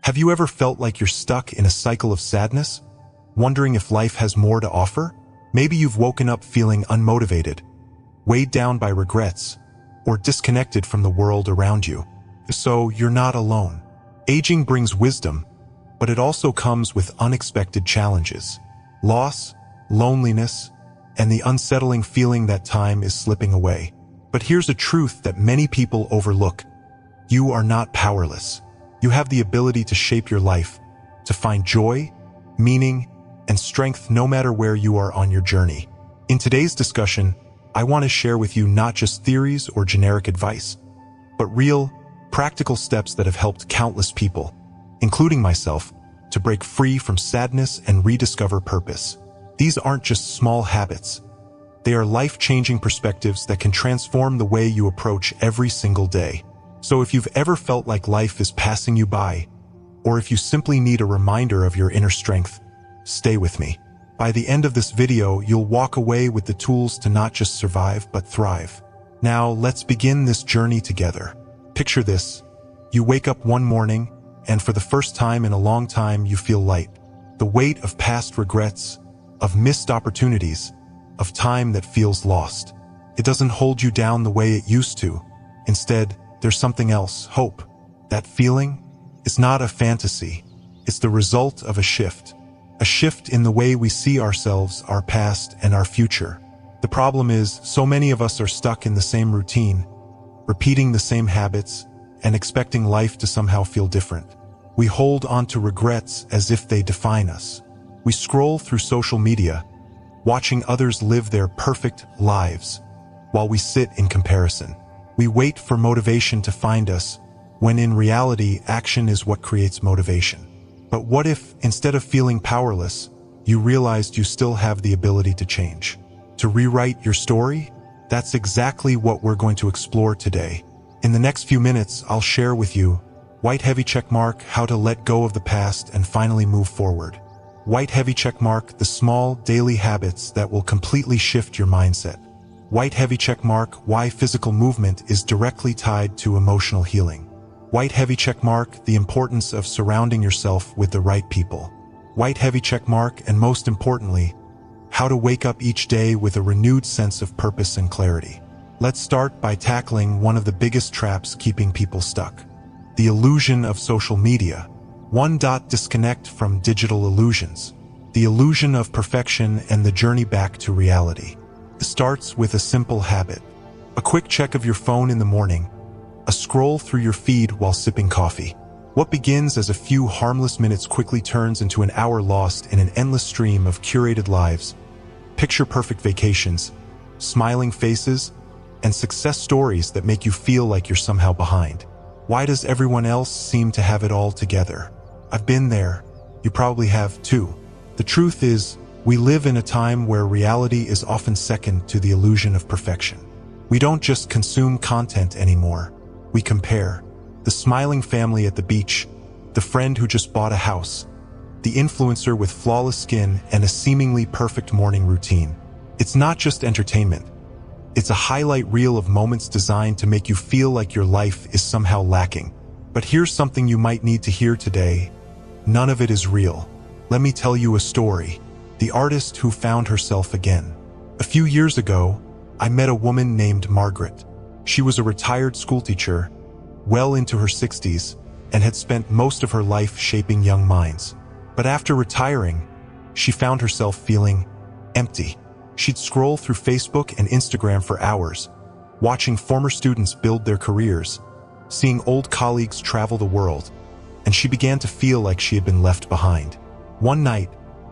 Have you ever felt like you're stuck in a cycle of sadness, wondering if life has more to offer? Maybe you've woken up feeling unmotivated, weighed down by regrets, or disconnected from the world around you. So you're not alone. Aging brings wisdom, but it also comes with unexpected challenges. Loss, loneliness, and the unsettling feeling that time is slipping away. But here's a truth that many people overlook. You are not powerless. You have the ability to shape your life, to find joy, meaning, and strength no matter where you are on your journey. In today's discussion, I want to share with you not just theories or generic advice, but real, practical steps that have helped countless people, including myself, to break free from sadness and rediscover purpose. These aren't just small habits. They are life-changing perspectives that can transform the way you approach every single day. So if you've ever felt like life is passing you by, or if you simply need a reminder of your inner strength, stay with me. By the end of this video, you'll walk away with the tools to not just survive, but thrive. Now, let's begin this journey together. Picture this. You wake up one morning, and for the first time in a long time, you feel light. The weight of past regrets, of missed opportunities, of time that feels lost. It doesn't hold you down the way it used to. Instead, there's something else, hope. That feeling is not a fantasy. It's the result of a shift in the way we see ourselves, our past, and our future. The problem is, so many of us are stuck in the same routine, repeating the same habits, and expecting life to somehow feel different. We hold on to regrets as if they define us. We scroll through social media, watching others live their perfect lives, while we sit in comparison. We wait for motivation to find us, when in reality, action is what creates motivation. But what if, instead of feeling powerless, you realized you still have the ability to change? To rewrite your story? That's exactly what we're going to explore today. In the next few minutes, I'll share with you white heavy checkmark, how to let go of the past and finally move forward. White heavy checkmark, the small daily habits that will completely shift your mindset. White heavy checkmark, why physical movement is directly tied to emotional healing. White heavy checkmark, the importance of surrounding yourself with the right people. White heavy checkmark, and most importantly, how to wake up each day with a renewed sense of purpose and clarity. Let's start by tackling one of the biggest traps keeping people stuck. The illusion of social media. Disconnect from digital illusions. The illusion of perfection and the journey back to reality. It starts with a simple habit. A quick check of your phone in the morning. A scroll through your feed while sipping coffee. What begins as a few harmless minutes quickly turns into an hour lost in an endless stream of curated lives. Picture-perfect vacations, smiling faces, and success stories that make you feel like you're somehow behind. Why does everyone else seem to have it all together? I've been there. You probably have too. The truth is, we live in a time where reality is often second to the illusion of perfection. We don't just consume content anymore. We compare. The smiling family at the beach, the friend who just bought a house, the influencer with flawless skin and a seemingly perfect morning routine. It's not just entertainment. It's a highlight reel of moments designed to make you feel like your life is somehow lacking. But here's something you might need to hear today. None of it is real. Let me tell you a story. The artist who found herself again. A few years ago, I met a woman named Margaret. She was a retired schoolteacher, well into her 60s, and had spent most of her life shaping young minds. But after retiring, she found herself feeling empty. She'd scroll through Facebook and Instagram for hours, watching former students build their careers, seeing old colleagues travel the world, and she began to feel like she had been left behind. One night,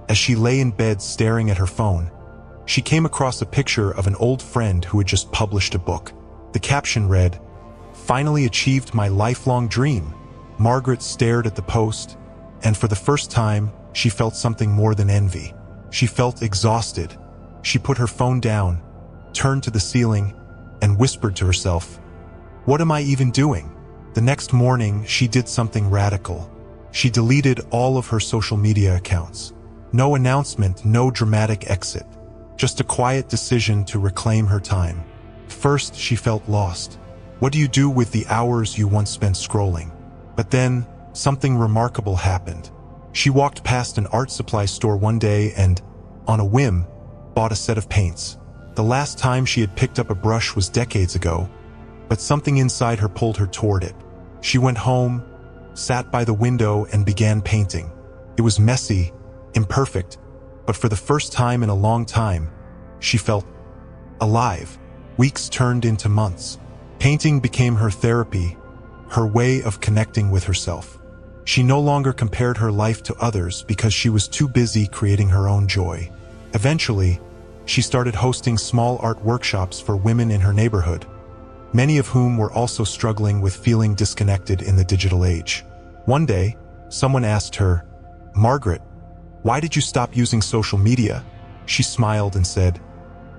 as she lay in bed staring at her phone, she came across a picture of an old friend who had just published a book. The caption read, "Finally achieved my lifelong dream." Margaret stared at the post, and for the first time, she felt something more than envy. She felt exhausted. She put her phone down, turned to the ceiling, and whispered to herself, "What am I even doing?" The next morning, she did something radical. She deleted all of her social media accounts. No announcement, no dramatic exit. Just a quiet decision to reclaim her time. First, she felt lost. What do you do with the hours you once spent scrolling? But then, something remarkable happened. She walked past an art supply store one day and, on a whim, bought a set of paints. The last time she had picked up a brush was decades ago, but something inside her pulled her toward it. She went home, sat by the window, and began painting. It was messy, imperfect, but for the first time in a long time, she felt alive. Weeks turned into months. Painting became her therapy, her way of connecting with herself. She no longer compared her life to others because she was too busy creating her own joy. Eventually, she started hosting small art workshops for women in her neighborhood, many of whom were also struggling with feeling disconnected in the digital age. One day, someone asked her, "Margaret, why did you stop using social media?" She smiled and said,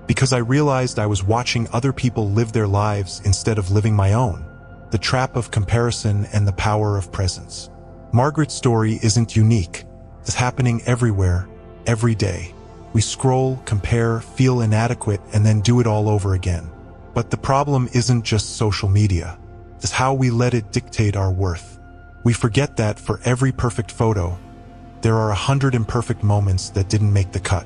"Because I realized I was watching other people live their lives instead of living my own." The trap of comparison and the power of presence. Margaret's story isn't unique. It's happening everywhere, every day. We scroll, compare, feel inadequate, and then do it all over again. But the problem isn't just social media. It's how we let it dictate our worth. We forget that for every perfect photo, there are 100 imperfect moments that didn't make the cut.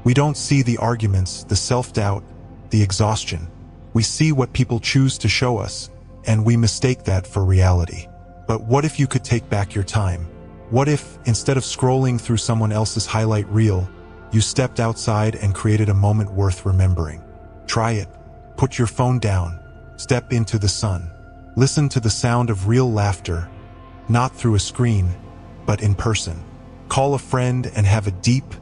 We don't see the arguments, the self-doubt, the exhaustion. We see what people choose to show us, and we mistake that for reality. But what if you could take back your time? What if, instead of scrolling through someone else's highlight reel, you stepped outside and created a moment worth remembering? Try it. Put your phone down. Step into the sun. Listen to the sound of real laughter, not through a screen, but in person. Call a friend and have a deep,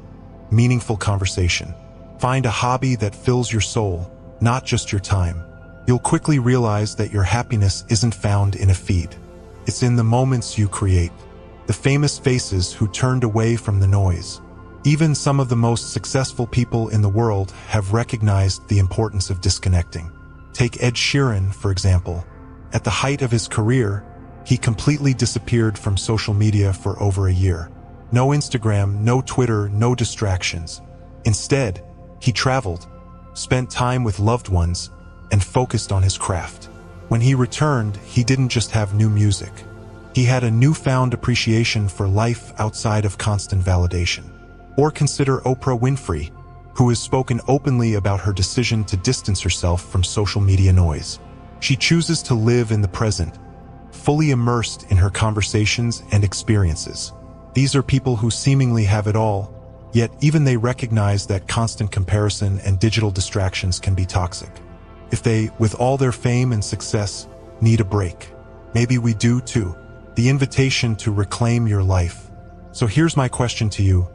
meaningful conversation. Find a hobby that fills your soul, not just your time. You'll quickly realize that your happiness isn't found in a feed. It's in the moments you create. The famous faces who turned away from the noise. Even some of the most successful people in the world have recognized the importance of disconnecting. Take Ed Sheeran, for example. At the height of his career, he completely disappeared from social media for over a year. No Instagram, no Twitter, no distractions. Instead, he traveled, spent time with loved ones, and focused on his craft. When he returned, he didn't just have new music. He had a newfound appreciation for life outside of constant validation. Or consider Oprah Winfrey, who has spoken openly about her decision to distance herself from social media noise. She chooses to live in the present, fully immersed in her conversations and experiences. These are people who seemingly have it all, yet even they recognize that constant comparison and digital distractions can be toxic. If they, with all their fame and success, need a break, maybe we do too. The invitation to reclaim your life. So here's my question to you.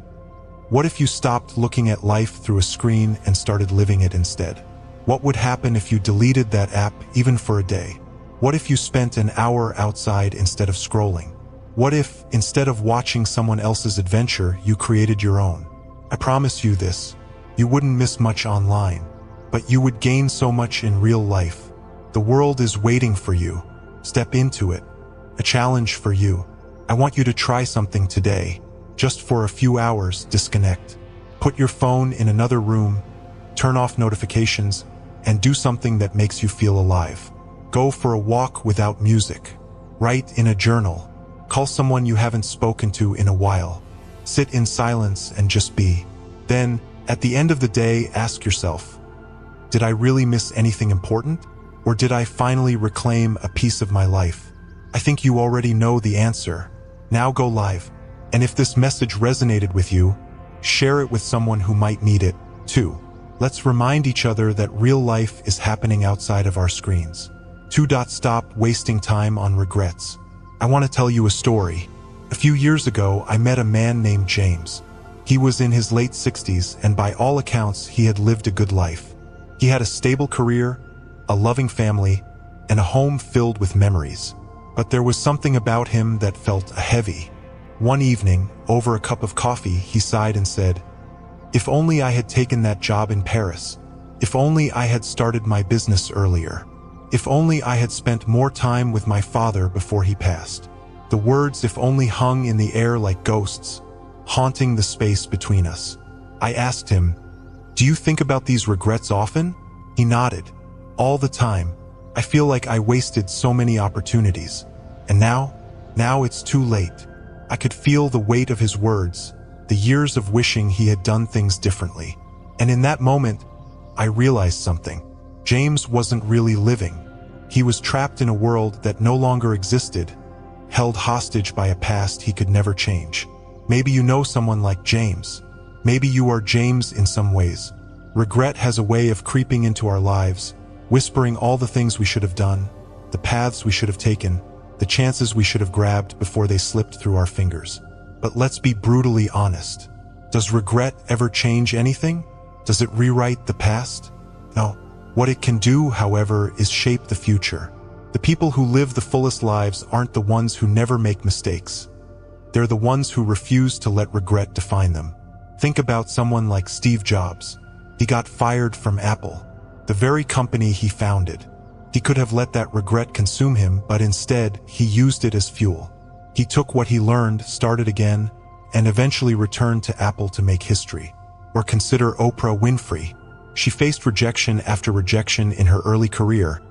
What if you stopped looking at life through a screen and started living it instead? What would happen if you deleted that app even for a day? What if you spent an hour outside instead of scrolling? What if, instead of watching someone else's adventure, you created your own? I promise you this, you wouldn't miss much online, but you would gain so much in real life. The world is waiting for you. Step into it. A challenge for you. I want you to try something today. Just for a few hours, disconnect. Put your phone in another room, turn off notifications, and do something that makes you feel alive. Go for a walk without music. Write in a journal. Call someone you haven't spoken to in a while. Sit in silence and just be. Then, at the end of the day, ask yourself, did I really miss anything important? Or did I finally reclaim a piece of my life? I think you already know the answer. Now go live. And if this message resonated with you, share it with someone who might need it, too. Let's remind each other that real life is happening outside of our screens. Stop wasting time on regrets. I want to tell you a story. A few years ago, I met a man named James. He was in his late 60s, and by all accounts, he had lived a good life. He had a stable career, a loving family, and a home filled with memories. But there was something about him that felt heavy. One evening, over a cup of coffee, he sighed and said, "If only I had taken that job in Paris. If only I had started my business earlier. If only I had spent more time with my father before he passed." The words "if only" hung in the air like ghosts, haunting the space between us. I asked him, "Do you think about these regrets often?" He nodded. "All the time. I feel like I wasted so many opportunities. And now Now it's too late. I could feel the weight of his words, the years of wishing he had done things differently. And in that moment, I realized something. James wasn't really living. He was trapped in a world that no longer existed, held hostage by a past he could never change. Maybe you know someone like James. Maybe you are James in some ways. Regret has a way of creeping into our lives, whispering all the things we should have done, the paths we should have taken, the chances we should have grabbed before they slipped through our fingers. But let's be brutally honest. Does regret ever change anything? Does it rewrite the past? No. What it can do, however, is shape the future. The people who live the fullest lives aren't the ones who never make mistakes. They're the ones who refuse to let regret define them. Think about someone like Steve Jobs. He got fired from Apple, the very company he founded. He could have let that regret consume him, but instead, he used it as fuel. He took what he learned, started again, and eventually returned to Apple to make history. Or consider Oprah Winfrey. She faced rejection after rejection in her early career,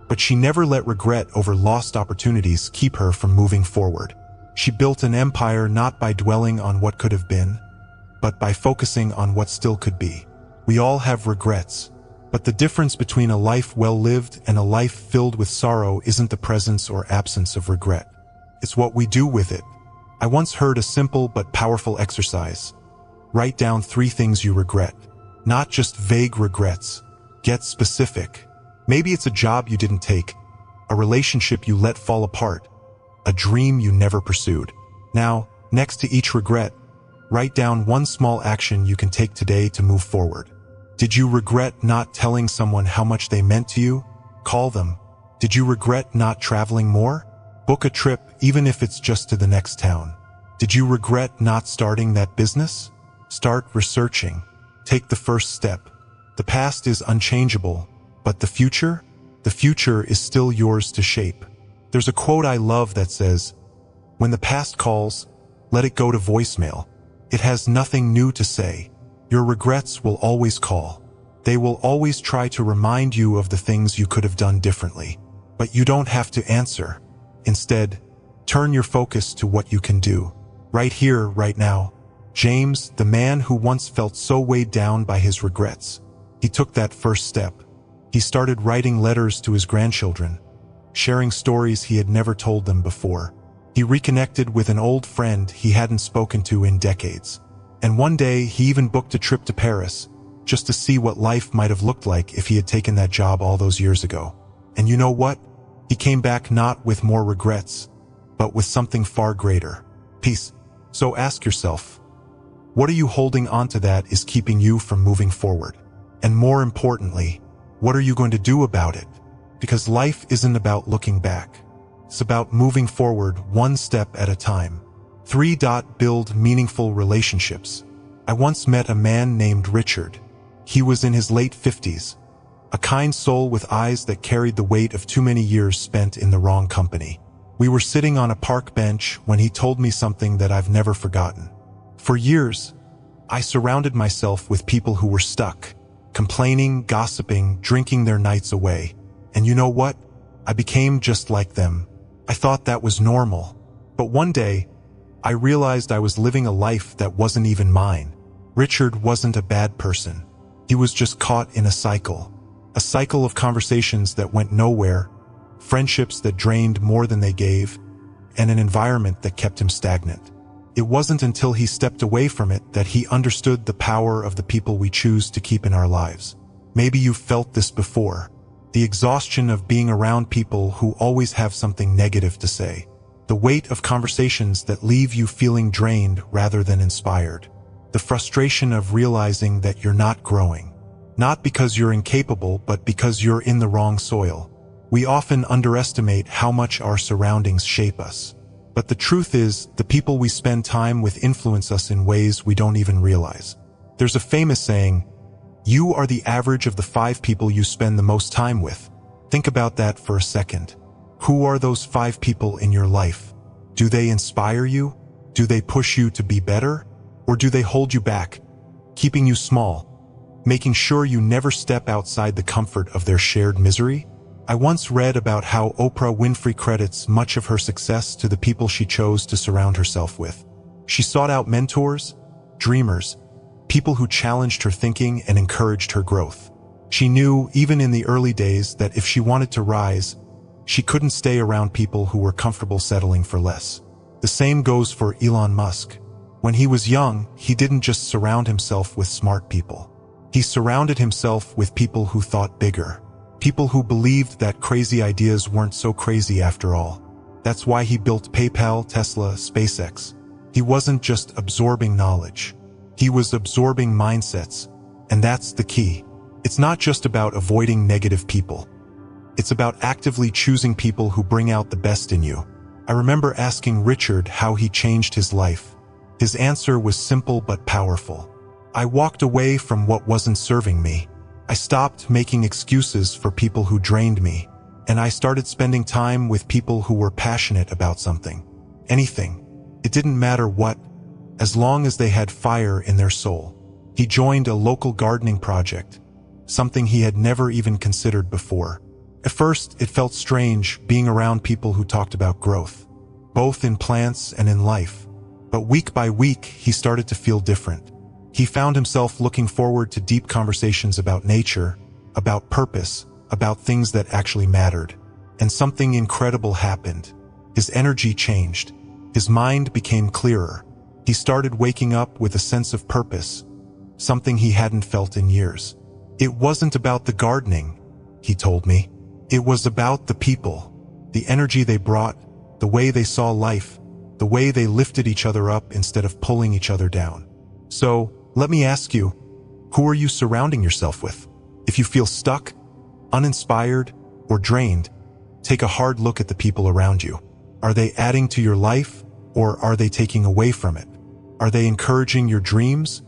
but she never let regret over lost opportunities keep her from moving forward. She built an empire not by dwelling on what could have been, but by focusing on what still could be. We all have regrets, but the difference between a life well lived and a life filled with sorrow isn't the presence or absence of regret. It's what we do with it. I once heard a simple but powerful exercise. Write down 3 things you regret. Not just vague regrets. Get specific. Maybe it's a job you didn't take, a relationship you let fall apart, a dream you never pursued. Now, next to each regret, write down 1 small action you can take today to move forward. Did you regret not telling someone how much they meant to you? Call them. Did you regret not traveling more? Book a trip, even if it's just to the next town. Did you regret not starting that business? Start researching. Take the first step. The past is unchangeable, but the future? The future is still yours to shape. There's a quote I love that says, "When the past calls, let it go to voicemail. It has nothing new to say." Your regrets will always call. They will always try to remind you of the things you could have done differently. But you don't have to answer. Instead, turn your focus to what you can do. Right here, right now. James, the man who once felt so weighed down by his regrets, he took that first step. He started writing letters to his grandchildren, sharing stories he had never told them before. He reconnected with an old friend he hadn't spoken to in decades. And one day, he even booked a trip to Paris, just to see what life might have looked like if he had taken that job all those years ago. And you know what? He came back not with more regrets, but with something far greater. Peace. So ask yourself, what are you holding onto that is keeping you from moving forward? And more importantly, what are you going to do about it? Because life isn't about looking back. It's about moving forward 1 step at a time. 3. Build meaningful relationships. I once met a man named Richard. He was in his late 50s, a kind soul with eyes that carried the weight of too many years spent in the wrong company. We were sitting on a park bench when he told me something that I've never forgotten. For years, I surrounded myself with people who were stuck, complaining, gossiping, drinking their nights away. And you know what? I became just like them. I thought that was normal. But one day, I realized I was living a life that wasn't even mine. Richard wasn't a bad person. He was just caught in a cycle of conversations that went nowhere, friendships that drained more than they gave, and an environment that kept him stagnant. It wasn't until he stepped away from it that he understood the power of the people we choose to keep in our lives. Maybe you've felt this before. The exhaustion of being around people who always have something negative to say. The weight of conversations that leave you feeling drained rather than inspired. The frustration of realizing that you're not growing. Not because you're incapable, but because you're in the wrong soil. We often underestimate how much our surroundings shape us. But the truth is, the people we spend time with influence us in ways we don't even realize. There's a famous saying, "You are the average of the 5 people you spend the most time with." Think about that for a second. Who are those 5 people in your life? Do they inspire you? Do they push you to be better? Or do they hold you back, keeping you small, making sure you never step outside the comfort of their shared misery? I once read about how Oprah Winfrey credits much of her success to the people she chose to surround herself with. She sought out mentors, dreamers, people who challenged her thinking and encouraged her growth. She knew, even in the early days, that if she wanted to rise, she couldn't stay around people who were comfortable settling for less. The same goes for Elon Musk. When he was young, he didn't just surround himself with smart people. He surrounded himself with people who thought bigger. People who believed that crazy ideas weren't so crazy after all. That's why he built PayPal, Tesla, SpaceX. He wasn't just absorbing knowledge. He was absorbing mindsets. And that's the key. It's not just about avoiding negative people. It's about actively choosing people who bring out the best in you. I remember asking Richard how he changed his life. His answer was simple but powerful. I walked away from what wasn't serving me. I stopped making excuses for people who drained me, and I started spending time with people who were passionate about something. Anything. It didn't matter what, as long as they had fire in their soul. He joined a local gardening project, something he had never even considered before. At first, it felt strange being around people who talked about growth, both in plants and in life. But week by week, he started to feel different. He found himself looking forward to deep conversations about nature, about purpose, about things that actually mattered. And something incredible happened. His energy changed. His mind became clearer. He started waking up with a sense of purpose, something he hadn't felt in years. It wasn't about the gardening, he told me. It was about the people, the energy they brought, the way they saw life, the way they lifted each other up instead of pulling each other down. So, let me ask you, who are you surrounding yourself with? If you feel stuck, uninspired, or drained, take a hard look at the people around you. Are they adding to your life, or are they taking away from it? Are they encouraging your dreams,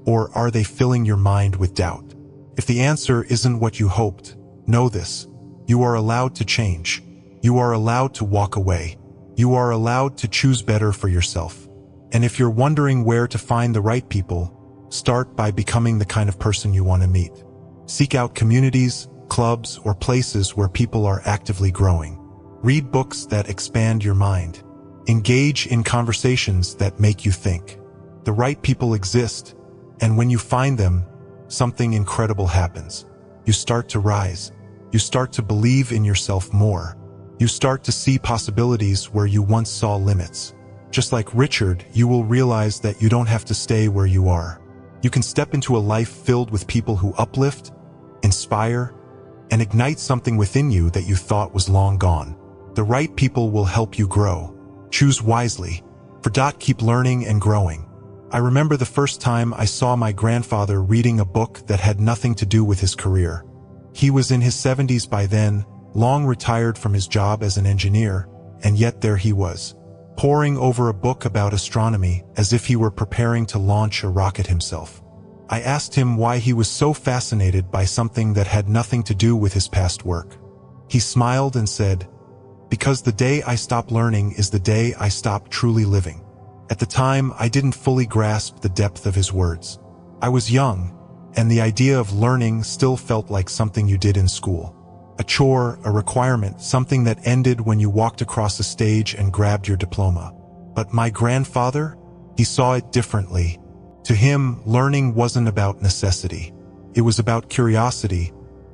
or are they filling your mind with doubt? If the answer isn't what you hoped, know this. You are allowed to change. You are allowed to walk away. You are allowed to choose better for yourself. And if you're wondering where to find the right people, start by becoming the kind of person you want to meet. Seek out communities, clubs, or places where people are actively growing. Read books that expand your mind. Engage in conversations that make you think. The right people exist, and when you find them, something incredible happens. You start to rise. You start to believe in yourself more. You start to see possibilities where you once saw limits. Just like Richard, you will realize that you don't have to stay where you are. You can step into a life filled with people who uplift, inspire, and ignite something within you that you thought was long gone. The right people will help you grow. Choose wisely. Keep learning and growing. I remember the first time I saw my grandfather reading a book that had nothing to do with his career. He was in his 70s by then, long retired from his job as an engineer, and yet there he was, poring over a book about astronomy as if he were preparing to launch a rocket himself. I asked him why he was so fascinated by something that had nothing to do with his past work. He smiled and said, "Because the day I stop learning is the day I stop truly living." At the time, I didn't fully grasp the depth of his words. I was young, and the idea of learning still felt like something you did in school. A chore, a requirement, something that ended when you walked across a stage and grabbed your diploma. But my grandfather, he saw it differently. To him, learning wasn't about necessity. It was about curiosity,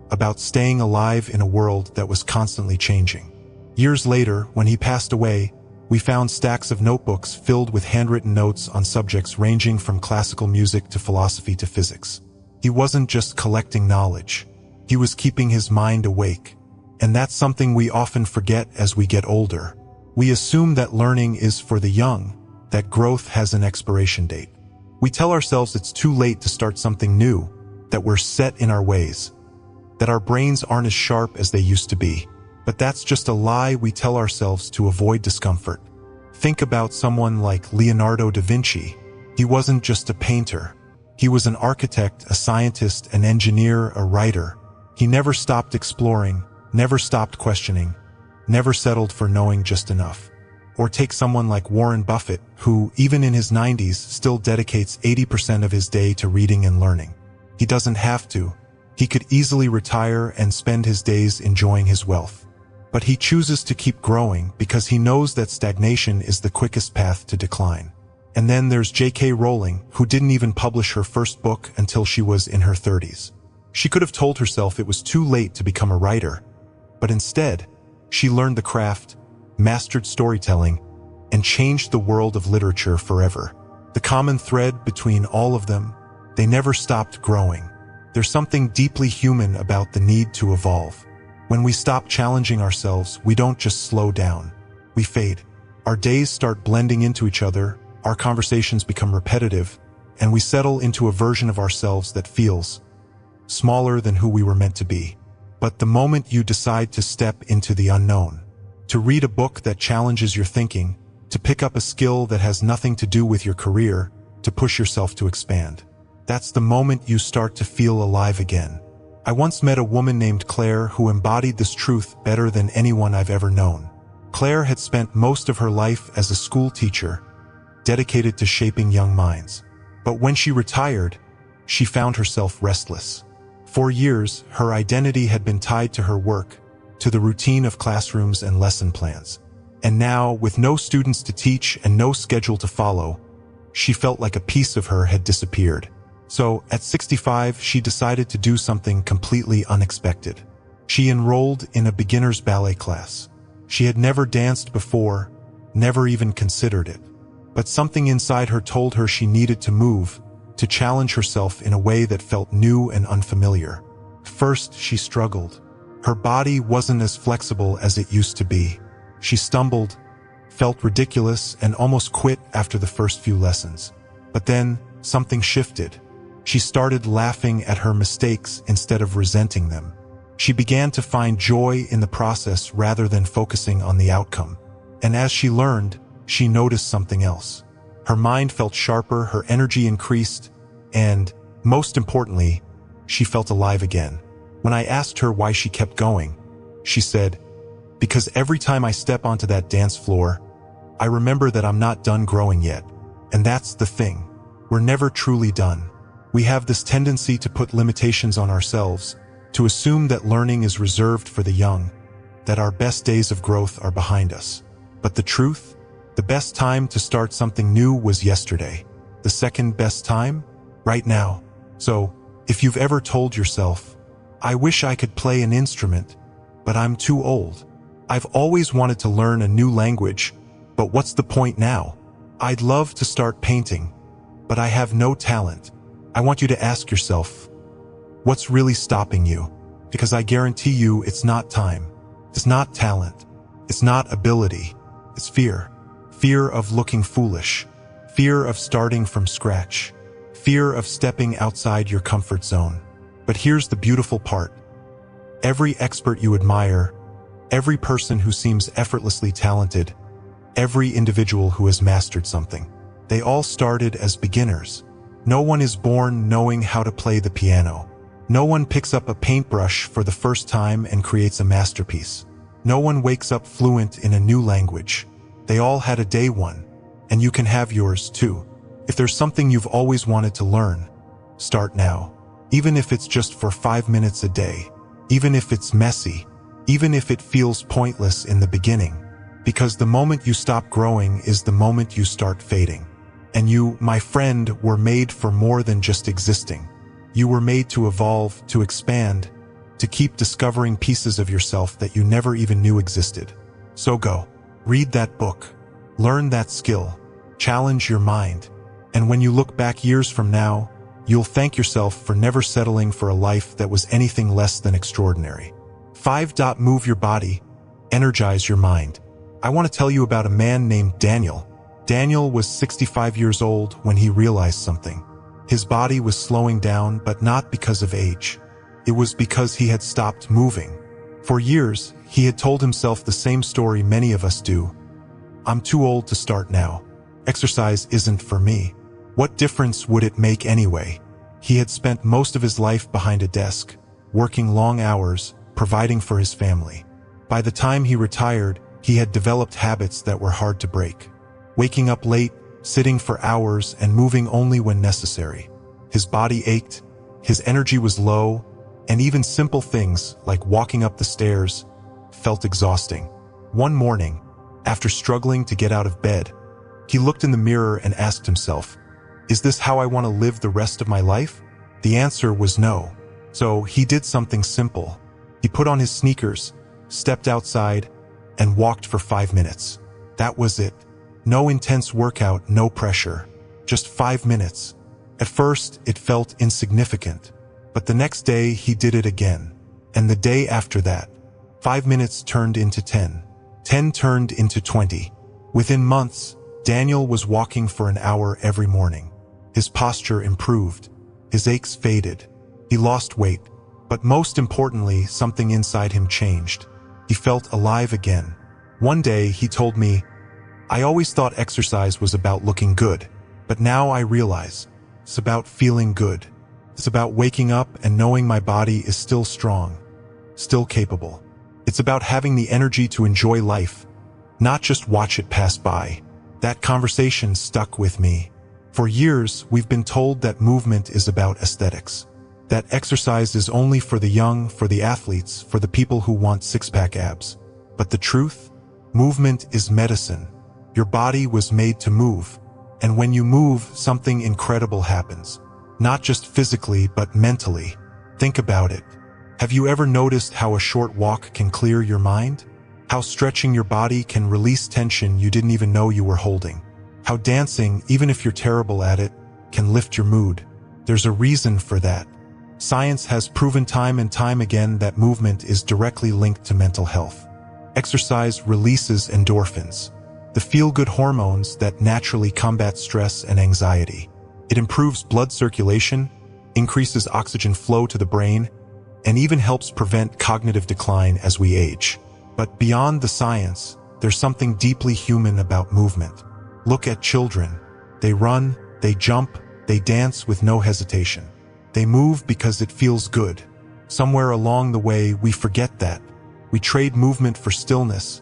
about staying alive in a world that was constantly changing. Years later, when he passed away, we found stacks of notebooks filled with handwritten notes on subjects ranging from classical music to philosophy to physics. He wasn't just collecting knowledge. He was keeping his mind awake. And that's something we often forget as we get older. We assume that learning is for the young, that growth has an expiration date. We tell ourselves it's too late to start something new, that we're set in our ways, that our brains aren't as sharp as they used to be. But that's just a lie we tell ourselves to avoid discomfort. Think about someone like Leonardo da Vinci. He wasn't just a painter. He was an architect, a scientist, an engineer, a writer. He never stopped exploring, never stopped questioning, never settled for knowing just enough. Or take someone like Warren Buffett, who, even in his 90s, still dedicates 80% of his day to reading and learning. He doesn't have to. He could easily retire and spend his days enjoying his wealth. But he chooses to keep growing because he knows that stagnation is the quickest path to decline. And then there's J.K. Rowling, who didn't even publish her first book until she was in her 30s. She could have told herself it was too late to become a writer, but instead, she learned the craft, mastered storytelling, and changed the world of literature forever. The common thread between all of them, they never stopped growing. There's something deeply human about the need to evolve. When we stop challenging ourselves, we don't just slow down. We fade. Our days start blending into each other, our conversations become repetitive, and we settle into a version of ourselves that feels smaller than who we were meant to be. But the moment you decide to step into the unknown, to read a book that challenges your thinking, to pick up a skill that has nothing to do with your career, to push yourself to expand, that's the moment you start to feel alive again. I once met a woman named Claire who embodied this truth better than anyone I've ever known. Claire had spent most of her life as a school teacher, dedicated to shaping young minds. But when she retired, she found herself restless. For years, her identity had been tied to her work, to the routine of classrooms and lesson plans. And now, with no students to teach and no schedule to follow, she felt like a piece of her had disappeared. So, at 65, she decided to do something completely unexpected. She enrolled in a beginner's ballet class. She had never danced before, never even considered it. But something inside her told her she needed to move, to challenge herself in a way that felt new and unfamiliar. First, she struggled. Her body wasn't as flexible as it used to be. She stumbled, felt ridiculous, and almost quit after the first few lessons. But then, something shifted. She started laughing at her mistakes instead of resenting them. She began to find joy in the process rather than focusing on the outcome. And as she learned, she noticed something else. Her mind felt sharper, her energy increased, and, most importantly, she felt alive again. When I asked her why she kept going, she said, "Because every time I step onto that dance floor, I remember that I'm not done growing yet." And that's the thing. We're never truly done. We have this tendency to put limitations on ourselves, to assume that learning is reserved for the young, that our best days of growth are behind us. But the truth? The best time to start something new was yesterday. The second best time? Right now. So, if you've ever told yourself, "I wish I could play an instrument, but I'm too old. I've always wanted to learn a new language, but what's the point now? I'd love to start painting, but I have no talent." I want you to ask yourself, what's really stopping you? Because I guarantee you it's not time. It's not talent. It's not ability. It's fear. Fear of looking foolish. Fear of starting from scratch. Fear of stepping outside your comfort zone. But here's the beautiful part. Every expert you admire, every person who seems effortlessly talented, every individual who has mastered something, they all started as beginners. No one is born knowing how to play the piano. No one picks up a paintbrush for the first time and creates a masterpiece. No one wakes up fluent in a new language. They all had a day one, and you can have yours too. If there's something you've always wanted to learn, start now. Even if it's just for 5 minutes a day. Even if it's messy. Even if it feels pointless in the beginning. Because the moment you stop growing is the moment you start fading. And you, my friend, were made for more than just existing. You were made to evolve, to expand, to keep discovering pieces of yourself that you never even knew existed. So go. Read that book. Learn that skill. Challenge your mind. And when you look back years from now, you'll thank yourself for never settling for a life that was anything less than extraordinary. 5. Move your body. Energize your mind. I want to tell you about a man named Daniel. Daniel was 65 years old when he realized something. His body was slowing down, but not because of age. It was because he had stopped moving. For years, he had told himself the same story many of us do. "I'm too old to start now. Exercise isn't for me. What difference would it make anyway?" He had spent most of his life behind a desk, working long hours, providing for his family. By the time he retired, he had developed habits that were hard to break. Waking up late, sitting for hours, and moving only when necessary. His body ached, his energy was low, And even simple things, like walking up the stairs, felt exhausting. One morning, after struggling to get out of bed, he looked in the mirror and asked himself, "Is this how I want to live the rest of my life?" The answer was no. So he did something simple. He put on his sneakers, stepped outside, and walked for 5 minutes. That was it. No intense workout, no pressure. Just 5 minutes. At first, it felt insignificant. But the next day, he did it again. And the day after that, 5 minutes turned into 10. 10 turned into 20. Within months, Daniel was walking for an hour every morning. His posture improved. His aches faded. He lost weight. But most importantly, something inside him changed. He felt alive again. One day, he told me, "I always thought exercise was about looking good, but now I realize it's about feeling good. It's about waking up and knowing my body is still strong, still capable. It's about having the energy to enjoy life, not just watch it pass by." That conversation stuck with me. For years, we've been told that movement is about aesthetics, that exercise is only for the young, for the athletes, for the people who want six-pack abs. But the truth? Movement is medicine. Your body was made to move. And when you move, something incredible happens. Not just physically, but mentally. Think about it. Have you ever noticed how a short walk can clear your mind? How stretching your body can release tension you didn't even know you were holding? How dancing, even if you're terrible at it, can lift your mood? There's a reason for that. Science has proven time and time again that movement is directly linked to mental health. Exercise releases endorphins, the feel-good hormones that naturally combat stress and anxiety. It improves blood circulation, increases oxygen flow to the brain, and even helps prevent cognitive decline as we age. But beyond the science, there's something deeply human about movement. Look at children. They run, they jump, they dance with no hesitation. They move because it feels good. Somewhere along the way, we forget that. We trade movement for stillness,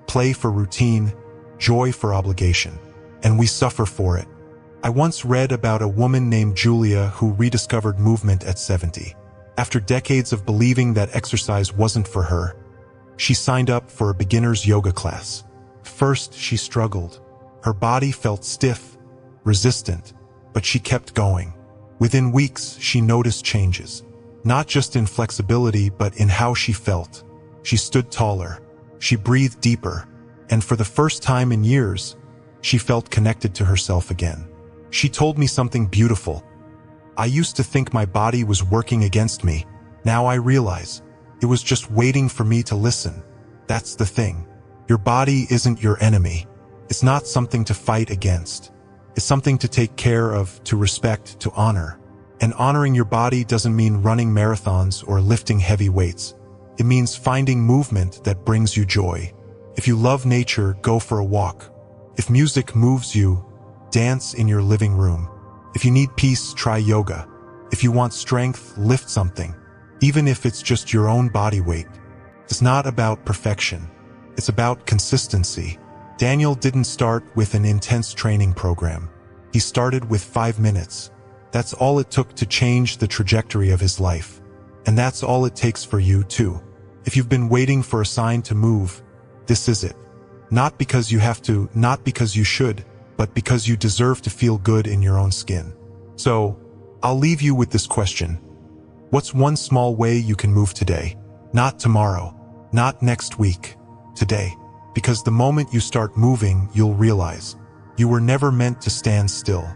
play for routine, joy for obligation, and we suffer for it. I once read about a woman named Julia who rediscovered movement at 70. After decades of believing that exercise wasn't for her, she signed up for a beginner's yoga class. First, she struggled. Her body felt stiff, resistant, but she kept going. Within weeks, she noticed changes, not just in flexibility, but in how she felt. She stood taller, she breathed deeper, and for the first time in years, she felt connected to herself again. She told me something beautiful. "I used to think my body was working against me. Now I realize it was just waiting for me to listen." That's the thing. Your body isn't your enemy. It's not something to fight against. It's something to take care of, to respect, to honor. And honoring your body doesn't mean running marathons or lifting heavy weights. It means finding movement that brings you joy. If you love nature, go for a walk. If music moves you, dance in your living room. If you need peace, try yoga. If you want strength, lift something, even if it's just your own body weight. It's not about perfection. It's about consistency. Daniel didn't start with an intense training program. He started with 5 minutes. That's all it took to change the trajectory of his life. And that's all it takes for you, too. If you've been waiting for a sign to move, this is it. Not because you have to, not because you should, but because you deserve to feel good in your own skin. So, I'll leave you with this question. What's one small way you can move today? Not tomorrow, not next week, today. Because the moment you start moving, you'll realize you were never meant to stand still.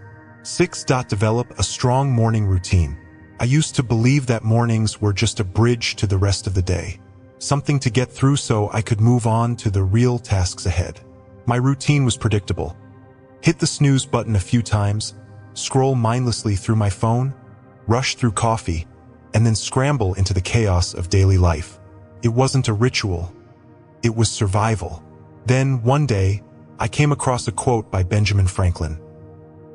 6. Develop a strong morning routine. I used to believe that mornings were just a bridge to the rest of the day. Something to get through so I could move on to the real tasks ahead. My routine was predictable. Hit the snooze button a few times, scroll mindlessly through my phone, rush through coffee, and then scramble into the chaos of daily life. It wasn't a ritual. It was survival. Then, one day, I came across a quote by Benjamin Franklin.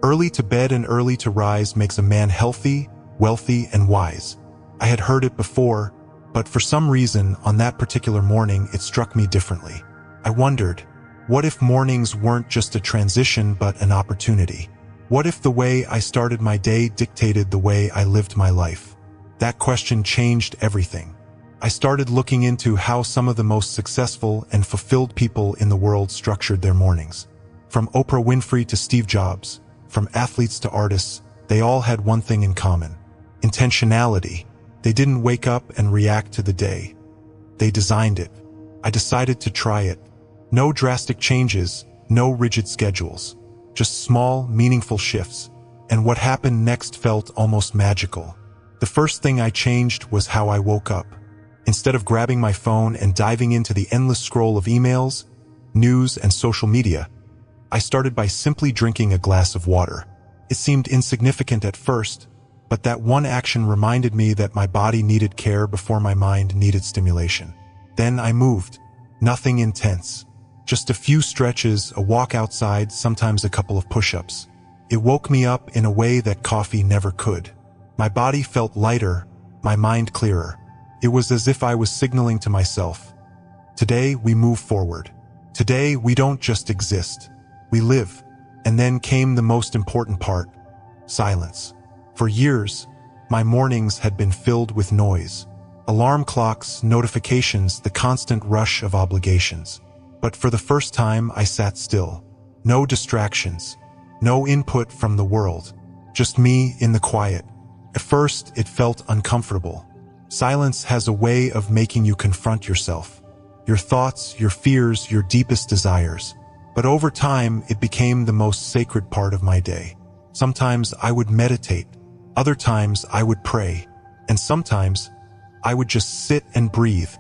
"Early to bed and early to rise makes a man healthy, wealthy, and wise." I had heard it before, but for some reason, on that particular morning, it struck me differently. I wondered, what if mornings weren't just a transition but an opportunity? What if the way I started my day dictated the way I lived my life? That question changed everything. I started looking into how some of the most successful and fulfilled people in the world structured their mornings. From Oprah Winfrey to Steve Jobs, from athletes to artists, they all had one thing in common: intentionality. They didn't wake up and react to the day. They designed it. I decided to try it. No drastic changes, no rigid schedules. Just small, meaningful shifts. And what happened next felt almost magical. The first thing I changed was how I woke up. Instead of grabbing my phone and diving into the endless scroll of emails, news, and social media, I started by simply drinking a glass of water. It seemed insignificant at first, but that one action reminded me that my body needed care before my mind needed stimulation. Then I moved. Nothing intense. Just a few stretches, a walk outside, sometimes a couple of push-ups. It woke me up in a way that coffee never could. My body felt lighter, my mind clearer. It was as if I was signaling to myself, today we move forward. Today we don't just exist, we live. And then came the most important part: silence. For years, my mornings had been filled with noise. Alarm clocks, notifications, the constant rush of obligations. But for the first time, I sat still. No distractions. No input from the world. Just me in the quiet. At first, it felt uncomfortable. Silence has a way of making you confront yourself. Your thoughts, your fears, your deepest desires. But over time, it became the most sacred part of my day. Sometimes I would meditate. Other times I would pray. And sometimes I would just sit and breathe,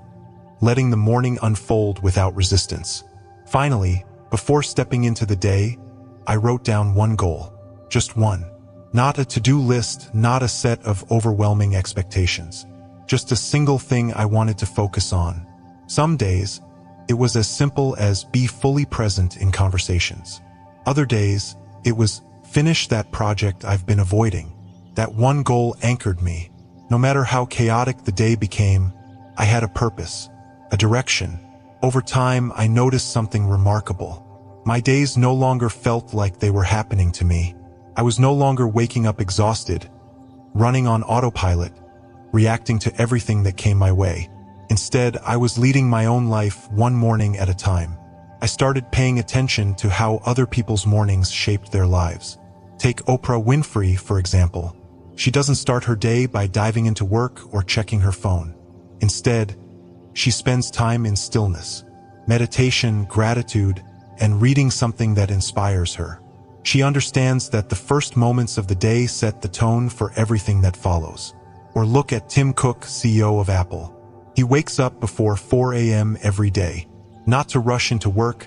letting the morning unfold without resistance. Finally, before stepping into the day, I wrote down one goal. Just one. Not a to-do list, not a set of overwhelming expectations. Just a single thing I wanted to focus on. Some days, it was as simple as be fully present in conversations. Other days, it was finish that project I've been avoiding. That one goal anchored me. No matter how chaotic the day became, I had a purpose, a direction. Over time, I noticed something remarkable. My days no longer felt like they were happening to me. I was no longer waking up exhausted, running on autopilot, reacting to everything that came my way. Instead, I was leading my own life one morning at a time. I started paying attention to how other people's mornings shaped their lives. Take Oprah Winfrey, for example. She doesn't start her day by diving into work or checking her phone. Instead, she spends time in stillness, meditation, gratitude, and reading something that inspires her. She understands that the first moments of the day set the tone for everything that follows. Or look at Tim Cook, CEO of Apple. He wakes up before 4 a.m. every day, not to rush into work,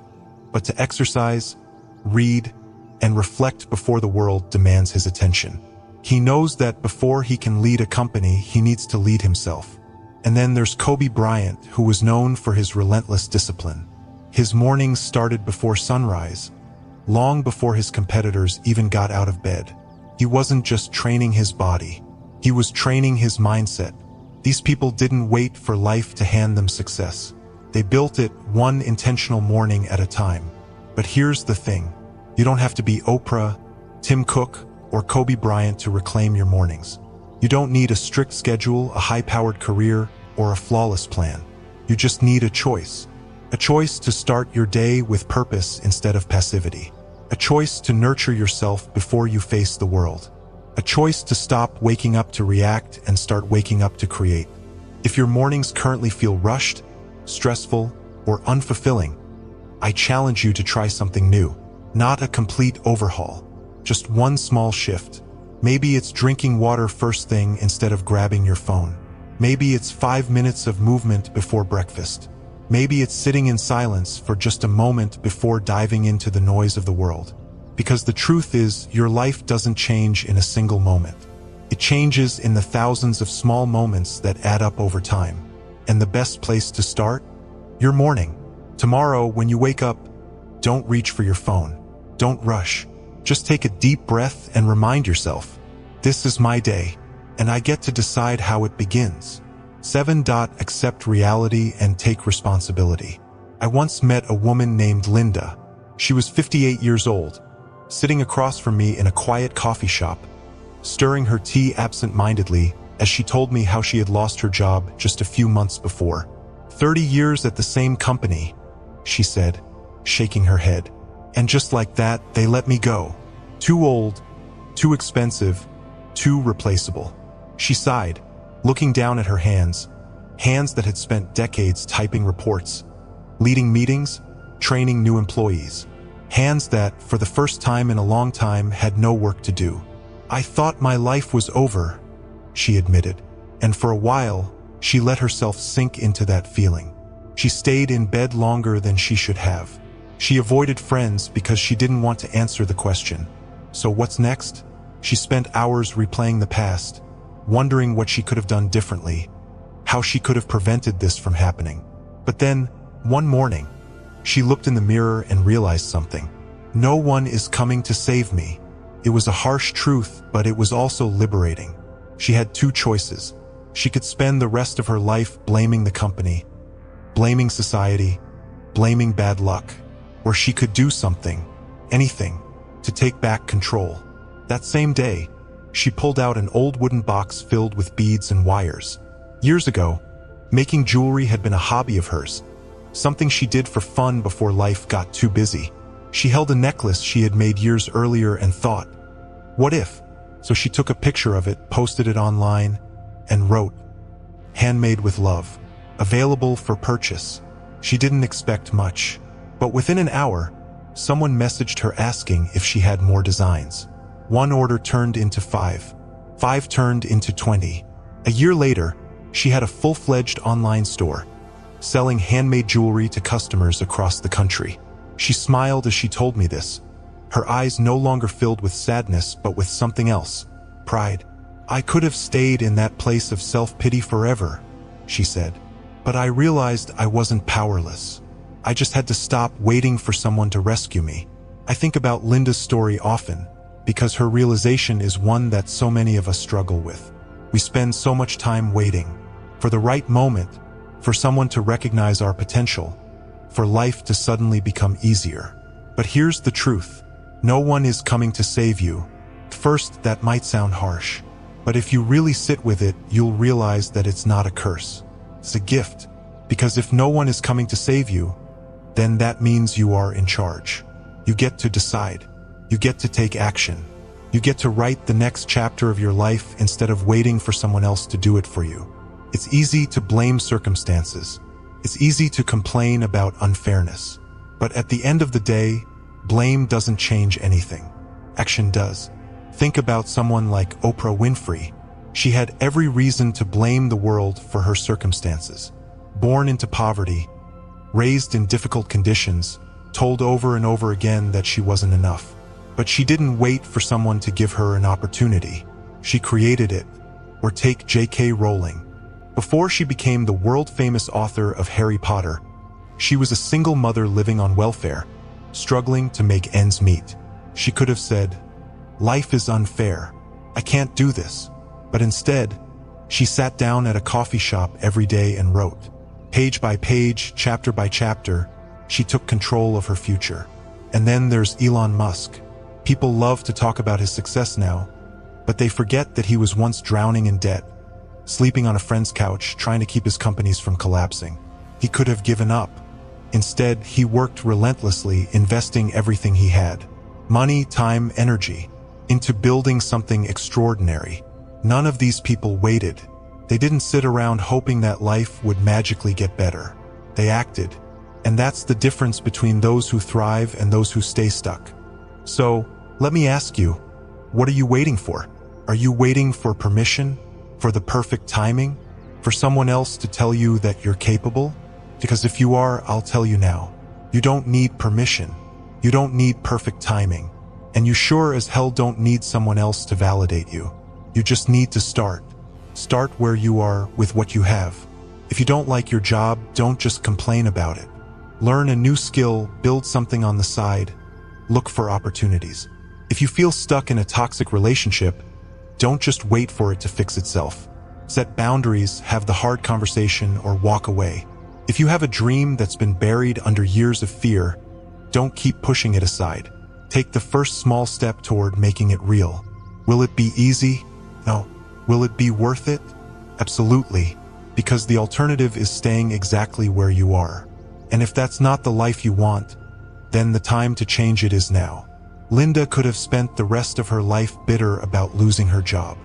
but to exercise, read, and reflect before the world demands his attention. He knows that before he can lead a company, he needs to lead himself. And then there's Kobe Bryant, who was known for his relentless discipline. His mornings started before sunrise, long before his competitors even got out of bed. He wasn't just training his body, he was training his mindset. These people didn't wait for life to hand them success. They built it one intentional morning at a time. But here's the thing. You don't have to be Oprah, Tim Cook, or Kobe Bryant to reclaim your mornings. You don't need a strict schedule, a high-powered career, or a flawless plan. You just need a choice. A choice to start your day with purpose instead of passivity. A choice to nurture yourself before you face the world. A choice to stop waking up to react and start waking up to create. If your mornings currently feel rushed, stressful, or unfulfilling, I challenge you to try something new. Not a complete overhaul. Just one small shift. Maybe it's drinking water first thing instead of grabbing your phone. Maybe it's 5 minutes of movement before breakfast. Maybe it's sitting in silence for just a moment before diving into the noise of the world. Because the truth is, your life doesn't change in a single moment. It changes in the thousands of small moments that add up over time. And the best place to start? Your morning. Tomorrow, when you wake up, don't reach for your phone. Don't rush. Just take a deep breath and remind yourself, this is my day, and I get to decide how it begins. 7. Accept reality and take responsibility. I once met a woman named Linda. She was 58 years old, sitting across from me in a quiet coffee shop, stirring her tea absent-mindedly as she told me how she had lost her job just a few months before. 30 years at the same company, she said, shaking her head. And just like that, they let me go. Too old, too expensive, too replaceable. She sighed, looking down at her hands that had spent decades typing reports, leading meetings, training new employees. Hands that, for the first time in a long time, had no work to do. I thought my life was over, she admitted, and for a while, she let herself sink into that feeling. She stayed in bed longer than she should have. She avoided friends because she didn't want to answer the question. So what's next? She spent hours replaying the past, wondering what she could have done differently, how she could have prevented this from happening. But then, one morning, she looked in the mirror and realized something. No one is coming to save me. It was a harsh truth, but it was also liberating. She had two choices. She could spend the rest of her life blaming the company, blaming society, blaming bad luck, or she could do something, anything, to take back control. That same day, she pulled out an old wooden box filled with beads and wires. Years ago, making jewelry had been a hobby of hers, something she did for fun before life got too busy. She held a necklace she had made years earlier and thought, what if? So she took a picture of it, posted it online, and wrote, "Handmade with love, available for purchase." She didn't expect much, but within an hour, someone messaged her asking if she had more designs. One order turned into 5. 5 turned into 20. A year later, she had a full-fledged online store, selling handmade jewelry to customers across the country. She smiled as she told me this, her eyes no longer filled with sadness but with something else, pride. "I could have stayed in that place of self-pity forever," she said, "but I realized I wasn't powerless. I just had to stop waiting for someone to rescue me." I think about Linda's story often, because her realization is one that so many of us struggle with. We spend so much time waiting for the right moment, for someone to recognize our potential, for life to suddenly become easier. But here's the truth. No one is coming to save you. First, that might sound harsh, but if you really sit with it, you'll realize that it's not a curse. It's a gift, because if no one is coming to save you, then that means you are in charge. You get to decide. You get to take action. You get to write the next chapter of your life instead of waiting for someone else to do it for you. It's easy to blame circumstances. It's easy to complain about unfairness. But at the end of the day, blame doesn't change anything. Action does. Think about someone like Oprah Winfrey. She had every reason to blame the world for her circumstances. Born into poverty, raised in difficult conditions, told over and over again that she wasn't enough. But she didn't wait for someone to give her an opportunity. She created it. Or take J.K. Rowling. Before she became the world-famous author of Harry Potter, she was a single mother living on welfare, struggling to make ends meet. She could have said, "Life is unfair. I can't do this." But instead, she sat down at a coffee shop every day and wrote. Page by page, chapter by chapter, she took control of her future. And then there's Elon Musk. People love to talk about his success now, but they forget that he was once drowning in debt, sleeping on a friend's couch, trying to keep his companies from collapsing. He could have given up. Instead, he worked relentlessly, investing everything he had, money, time, energy, into building something extraordinary. None of these people waited. They didn't sit around hoping that life would magically get better. They acted. And that's the difference between those who thrive and those who stay stuck. So, let me ask you, what are you waiting for? Are you waiting for permission? For the perfect timing? For someone else to tell you that you're capable? Because if you are, I'll tell you now. You don't need permission. You don't need perfect timing. And you sure as hell don't need someone else to validate you. You just need to start. Start where you are with what you have. If you don't like your job, don't just complain about it. Learn a new skill, build something on the side, look for opportunities. If you feel stuck in a toxic relationship, don't just wait for it to fix itself. Set boundaries, have the hard conversation, or walk away. If you have a dream that's been buried under years of fear, don't keep pushing it aside. Take the first small step toward making it real. Will it be easy? No. Will it be worth it? Absolutely, because the alternative is staying exactly where you are. And if that's not the life you want, then the time to change it is now. Linda could have spent the rest of her life bitter about losing her job,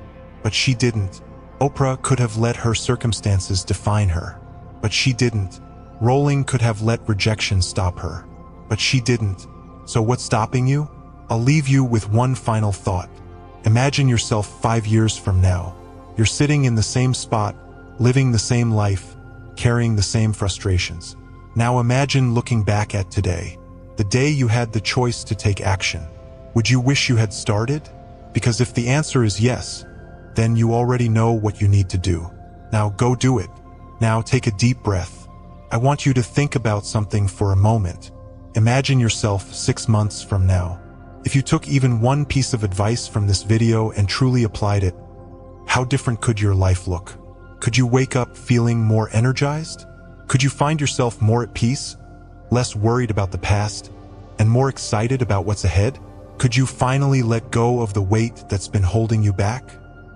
but she didn't. Oprah could have let her circumstances define her, but she didn't. Rowling could have let rejection stop her, but she didn't. So what's stopping you? I'll leave you with one final thought. Imagine yourself 5 years from now. You're sitting in the same spot, living the same life, carrying the same frustrations. Now imagine looking back at today, the day you had the choice to take action. Would you wish you had started? Because if the answer is yes, then you already know what you need to do. Now go do it. Now take a deep breath. I want you to think about something for a moment. Imagine yourself 6 months from now. If you took even one piece of advice from this video and truly applied it, how different could your life look? Could you wake up feeling more energized? Could you find yourself more at peace, less worried about the past, and more excited about what's ahead? Could you finally let go of the weight that's been holding you back?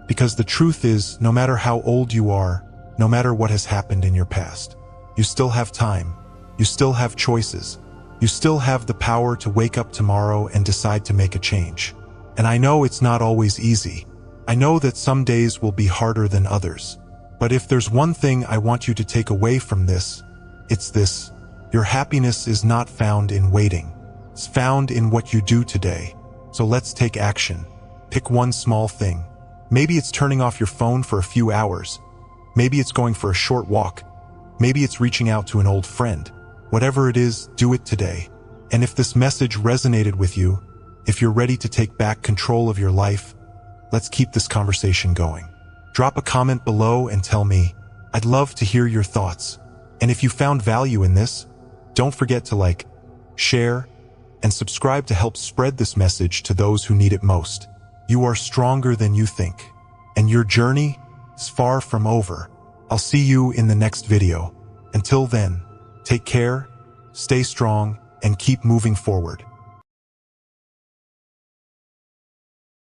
Because the truth is, no matter how old you are, no matter what has happened in your past, you still have time, you still have choices, you still have the power to wake up tomorrow and decide to make a change. And I know it's not always easy. I know that some days will be harder than others. But if there's one thing I want you to take away from this, it's this. Your happiness is not found in waiting. It's found in what you do today. So let's take action. Pick one small thing. Maybe it's turning off your phone for a few hours. Maybe it's going for a short walk. Maybe it's reaching out to an old friend. Whatever it is, do it today. And if this message resonated with you, if you're ready to take back control of your life, let's keep this conversation going. Drop a comment below and tell me. I'd love to hear your thoughts. And if you found value in this, don't forget to like, share, and subscribe to help spread this message to those who need it most. You are stronger than you think, and your journey is far from over. I'll see you in the next video. Until then, take care, stay strong, and keep moving forward.